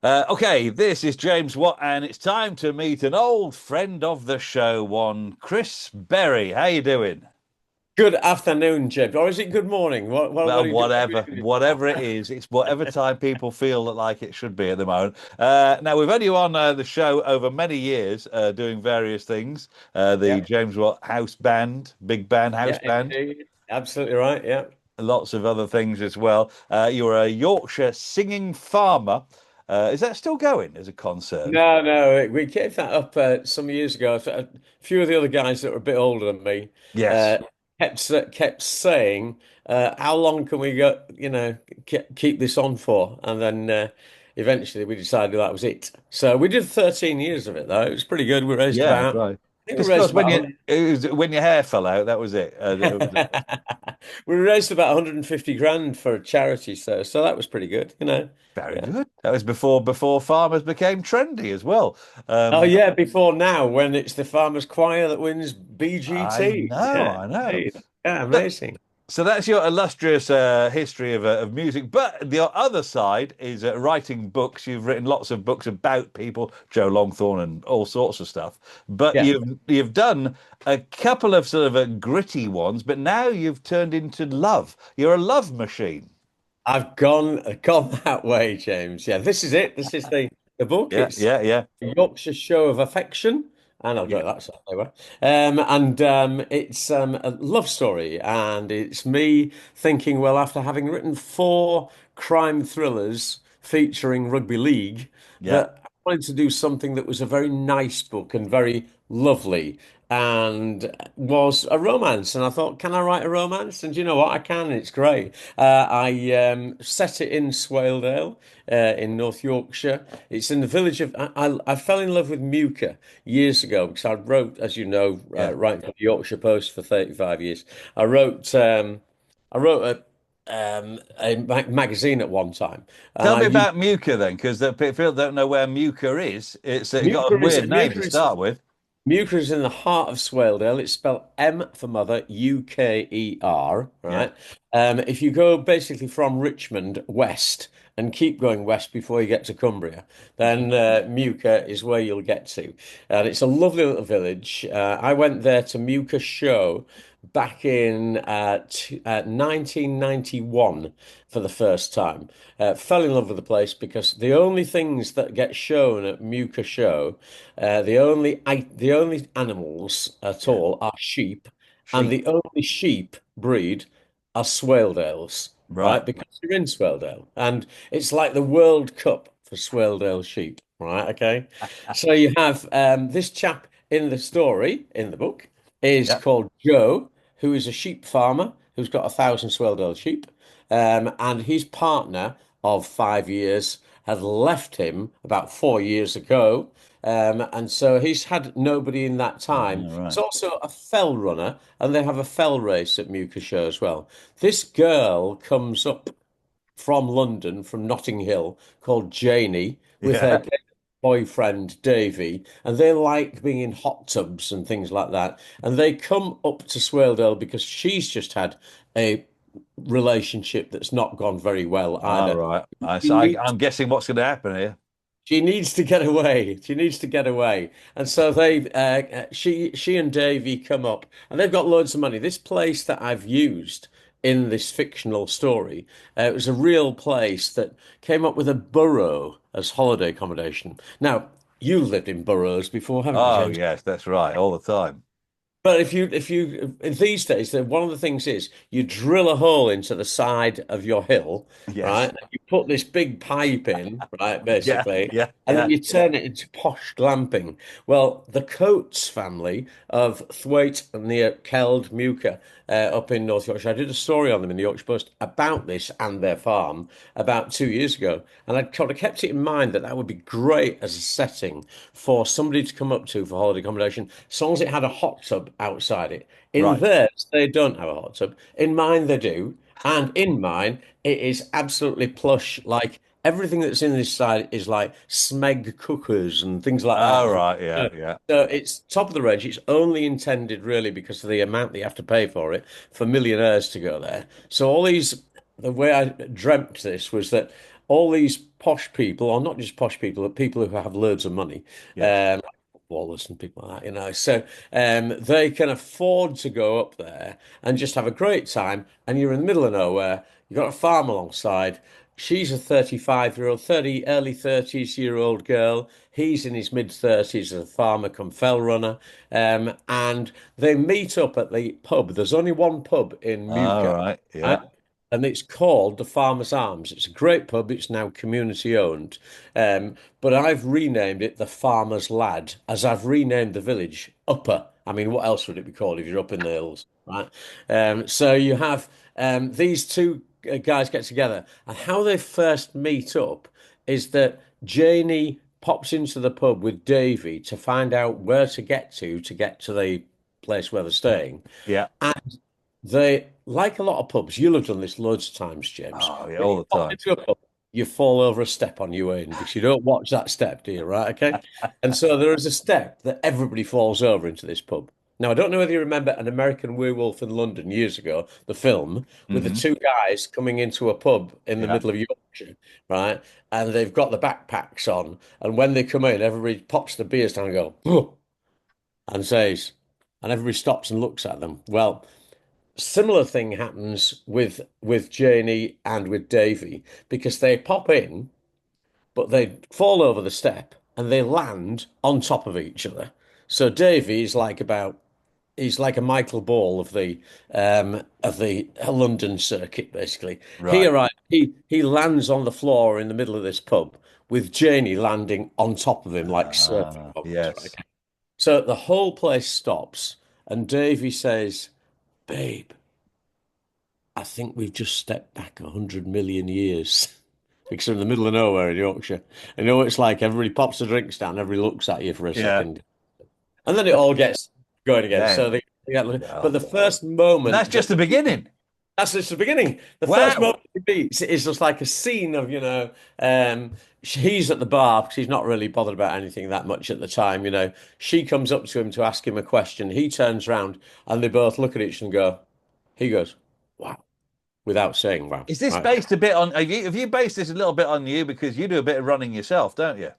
Okay, this is James Watt, and it's time to meet an old friend of the show, one Chris Berry. How you doing? Good afternoon, Jed. Or is it good morning? What Well, are you doing? whatever it is, it's whatever time people feel that like it should be at the moment. Now we've had you on the show over many years, doing various things. The Yeah, James Watt House Band, Big Band House yeah, Band, indeed. Absolutely right. Yeah. lots of other things as well. You're a Yorkshire singing farmer. Is that still going as a concern? No, no, we gave that up some years ago. A few of the other guys that were a bit older than me Yes. uh, kept saying, "How long can we go? Keep this on for?" And then eventually we decided that was it. So we did 13 years of it, though. It was pretty good. Yeah, right. I think we Because of course, raised when about you it was when your hair fell out, that was it. we raised about 150 grand for a charity, so that was pretty good, you know. Very Yeah. good. That was before farmers became trendy as well. Oh Um, yeah, before now when it's the Farmers Choir that wins I BGT. know, Yeah, I know. indeed. Yeah, So, amazing. so that's your illustrious history of music. But the other side is writing books. You've written lots of books about people, Joe Longthorne and all sorts of stuff. But Yeah. you've done a couple of sort of gritty ones. But now you've turned into love. You're a love machine. I've gone that way, James. Yeah, this is it. This is the book. Yeah, It's yeah, yeah, a Yorkshire Show of Affection. And I'll yeah. go that side anyway. And it's a love story, and it's me thinking, well, after having written four crime thrillers featuring rugby league, Yeah. that I wanted to do something that was a very nice book and very lovely, and was a romance. And I thought, can I write a romance? And you know what? I can. It's great. I set it in Swaledale, in North Yorkshire. It's in the village of. I fell in love with Muker years ago because I wrote, as you know, Yeah. writing for the Yorkshire Post for 35 years. I wrote a magazine at one time, and Tell I me used about Muker then, because the people don't know where Muker is. It's got a Muker is weird name to Muker is start with. Muker is in the heart of Swaledale. It's spelled M for mother, Uker, Yeah. right? If you go basically from Richmond west and keep going west before you get to Cumbria, then Muker is where you'll get to. And it's a lovely little village. I went there to Muker Show back in 1991 for the first time. Fell in love with the place because the only things that get shown at Muker Show, the only animals at Yeah. all are sheep, and Sheep. the only sheep breed are Swaledales, Right. right? Because you're in Swaledale, and it's like the World Cup for Swaledale sheep, right? Okay, so you have this chap in the story in the book is Yeah. called Joe, who is a sheep farmer who's got 1,000 Swaledale sheep, and his partner of 5 years had left him about 4 years ago. And so he's had nobody in that time. He's Right. also a fell runner, and they have a fell race at Muker Show as well. This girl comes up from London, from Notting Hill, called Janie, with Yeah. her boyfriend Davy, and they like being in hot tubs and things like that. And they come up to Swaledale because she's just had a relationship that's not gone very well All either. right. She I'm needs guessing what's going to happen here. she needs to get away. She needs to get away. And so she and Davy come up, and they've got loads of money. This place that I've used in this fictional story, it was a real place that came up with a borough as holiday accommodation. Now, you've lived in boroughs before, haven't you, Oh, James? yes, that's right. All the time. But if you these days, one of the things is you drill a hole into the side of your hill, right? Yes. And you put this big pipe in, right, Yeah. basically, Yeah. and then Yeah. you turn it into posh glamping. Well, the Coates family of Thwaite near Keld, Muker, up in North Yorkshire, I did a story on them in the Yorkshire Post about this and their farm about 2 years ago, and I kind of kept it in mind that that would be great as a setting for somebody to come up to for holiday accommodation, as long as it had a hot tub outside it. In Right. theirs, they don't have a hot tub. In mine, they do. And in mine, it is absolutely plush. Like everything that's in this side is like Smeg cookers and things like All that. right. Yeah. Yeah. Yeah. So it's top of the range. It's only intended really because of the amount that you have to pay for it for millionaires to go there. So all these, the way I dreamt this was that all these posh people, or not just posh people, but people who have loads of money, Yes. like footballers and people like that, you know. So they can afford to go up there and just have a great time. And you're in the middle of nowhere. You've got a farm alongside. She's a 35-year-old, 30, early 30s-year-old girl. He's in his mid 30s as a farmer come fell runner. And they meet up at the pub. There's only one pub in All Muker, right. Yeah. right? And it's called the Farmer's Arms. It's a great pub. It's now community owned. But I've renamed it the Farmer's Lad, as I've renamed the village Upper. I mean, what else would it be called if you're up in the hills, right? So you have these two guys get together, and how they first meet up is that Janie pops into the pub with Davy to find out where to get to the place where they're staying. Yeah. They, like a lot of pubs, you'll have done this loads of times, James. Oh, yeah. When All you the pop time. into a pub, you fall over a step on your way in because you don't watch that step, do you? Right? Okay. And so there is a step that everybody falls over into this pub. Now, I don't know whether you remember An American Werewolf in London years ago, the film, with the Hmm. two guys coming into a pub in the Yeah. middle of Yorkshire, right? And they've got the backpacks on. And when they come in, everybody pops the beers down and go, "Ugh," and says, and everybody stops and looks at them. Well, similar thing happens with Janie and with Davy because they pop in, but they fall over the step and they land on top of each other. So Davy is like about he's like a Michael Ball of the London circuit, basically. He Right. arrives, he lands on the floor in the middle of this pub with Janie landing on top of him like surfing bubbles, right? Yes. So the whole place stops and Davy says, "Babe, I think we've just stepped back 100 million years because we're in the middle of nowhere in Yorkshire. You know what it's like? Everybody pops the drinks down, everybody looks at you for a Yeah. second, and then it all gets going again. Yeah. So but Well, the first and that's moment just that the beginning. that's just the beginning. The first Wow. moment he beats is just like a scene of, he's at the bar because he's not really bothered about anything that much at the time. She comes up to him to ask him a question. He turns around and they both look at each other and go, he goes, wow, without saying wow, Is this right? based a bit on? Have you based this a little bit on you because you do a bit of running yourself, don't you?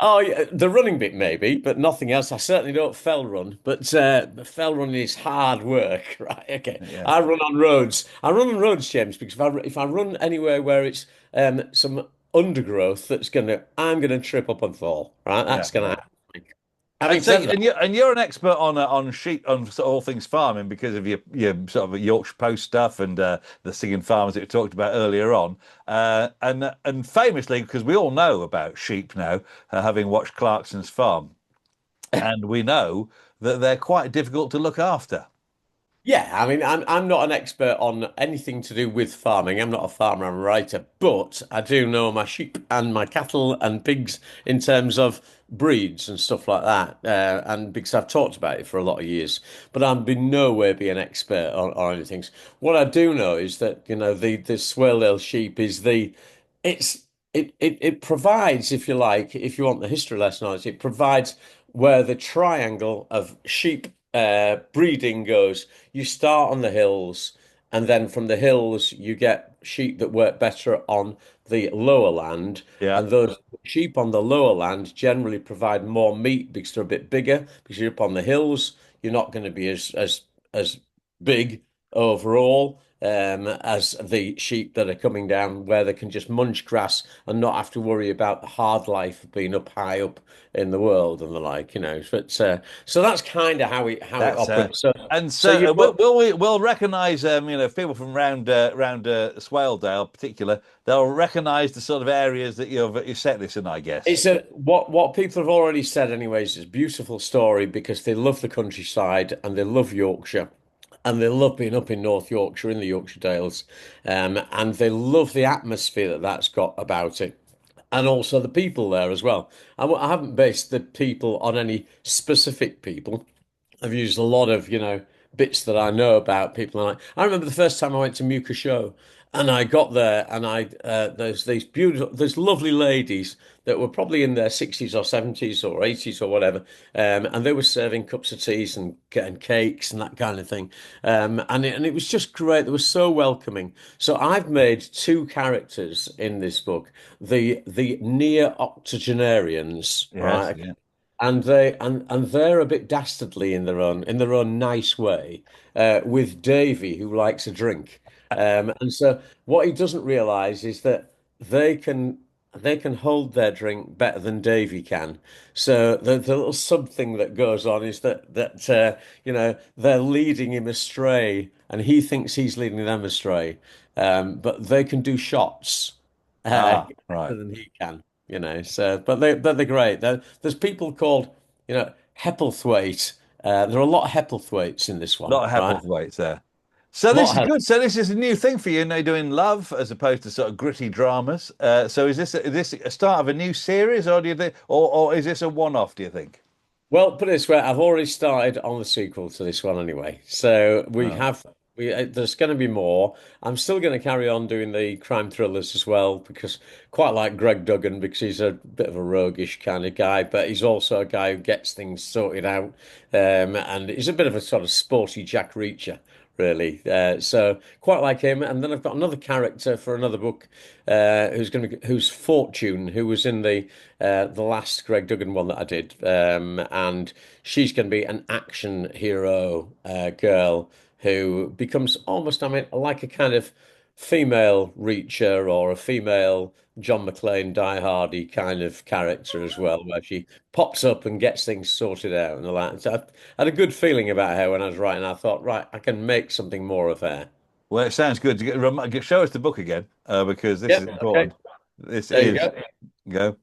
Oh, yeah, the running bit maybe, but nothing else. I certainly don't fell run, but fell running is hard work, right? Okay, Yeah. I run on roads. I run on roads, James, because if I run anywhere where it's some undergrowth, I'm gonna trip up and fall, right? Yeah. That's gonna Yeah. happen. And Having so, said that, and you're an expert on sheep, on sort of all things farming because of your sort of Yorkshire Post stuff and the singing farmers that we talked about earlier on, and famously because we all know about sheep now, having watched Clarkson's Farm, and we know that they're quite difficult to look after. yeah, I mean, I'm not an expert on anything to do with farming. I'm not a farmer, I'm a writer, but I do know my sheep and my cattle and pigs in terms of breeds and stuff like that. And because I've talked about it for a lot of years, but I'm in no way be an expert on anything. What I do know is that, the Swaledale sheep is it's it provides, if you like, if you want the history lesson on it, it provides where the triangle of sheep breeding goes. You start on the hills, and then from the hills you get sheep that work better on the lower land, Yeah. and those sheep on the lower land generally provide more meat because they're a bit bigger. Because you're up on the hills, you're not going to be as big overall as the sheep that are coming down where they can just munch grass and not have to worry about the hard life of being up high up in the world and the like, But so that's kind of how it That's operates. So and so so you've got we'll recognise people from round Swaledale, in particular. They'll recognise the sort of areas that you set this in, I guess. it's a what people have already said anyways. It's a beautiful story because they love the countryside and they love Yorkshire. And they love being up in North Yorkshire in the Yorkshire Dales, and they love the atmosphere that's got about it, and also the people there as well. I haven't based the people on any specific people. I've used a lot of, bits that I know about people. And I remember the first time I went to Muker show, And I got there, and there's these beautiful, there's lovely ladies that were probably in their 60s or 70s or 80s or whatever, and they were serving cups of teas and cakes and that kind of thing, and it was just great. They were so welcoming. So I've made two characters in this book, the near octogenarians, Yes, right? yeah. And they're a bit dastardly in their own nice way, with Davy, who likes a drink. And so what he doesn't realize is that they can they can hold their drink better than Davy can. So the little something that goes on is that they're leading him astray, and he thinks he's leading them astray. But they can do shots Ah, better right. than he can. So but they're great. There's people called Hepplethwaite. There are a lot of Hepplethwaites in this A one, lot of right? Hepplethwaites there. So A this lot is of good. So this is a new thing for you, now doing love as opposed to sort of gritty dramas. So is this a start of a new series, or do you think, or is this a one-off? Do you think? Well, put it this way, I've already started on the sequel to this one anyway. So Oh, there's going to be more. I'm still going to carry on doing the crime thrillers as well because quite like Greg Duggan because he's a bit of a roguish kind of guy, but he's also a guy who gets things sorted out. And he's a bit of a sort of sporty Jack Reacher, really. So quite like him. And then I've got another character for another book, who's Fortune, who was in the last Greg Duggan one that I did, and she's going to be an action hero girl who becomes almost, I mean, like a kind of female Reacher or a female John McClane Die Hardy kind of character as well, where she pops up and gets things sorted out and all that. So I had a good feeling about her when I was writing. I thought, right, I can make something more of her. well, it sounds good. Show us the book again, because this is Yep. Okay. important. This There you is go. go.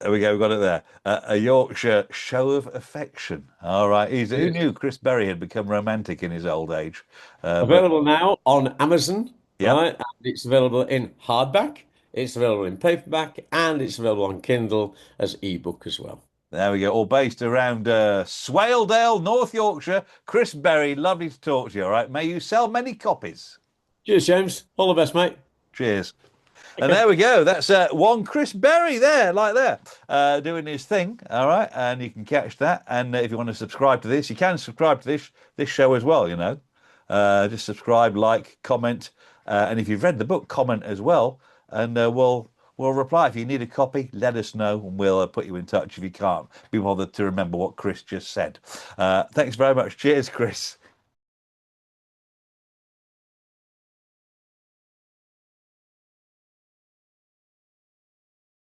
There we go. We got it there. A Yorkshire show of affection. All right. Who knew Chris Berry had become romantic in his old age? But Available now on Amazon, yep. right? And it's available in hardback, it's available in paperback, and it's available on Kindle as ebook as well. There we go. All based around Swaledale, North Yorkshire. Chris Berry, lovely to talk to you. All right. May you sell many copies. Cheers, James. All the best, mate. Cheers. And Okay. there we go. That's one Chris Berry there, like that, doing his thing. All right. And you can catch that. And if you want to subscribe to this, you can subscribe to this show as well, you know. Just subscribe, like, comment. And if you've read the book, comment as well. And we'll reply. If you need a copy, let us know and we'll put you in touch if you can't be bothered to remember what Chris just said. Thanks very much. Cheers, Chris.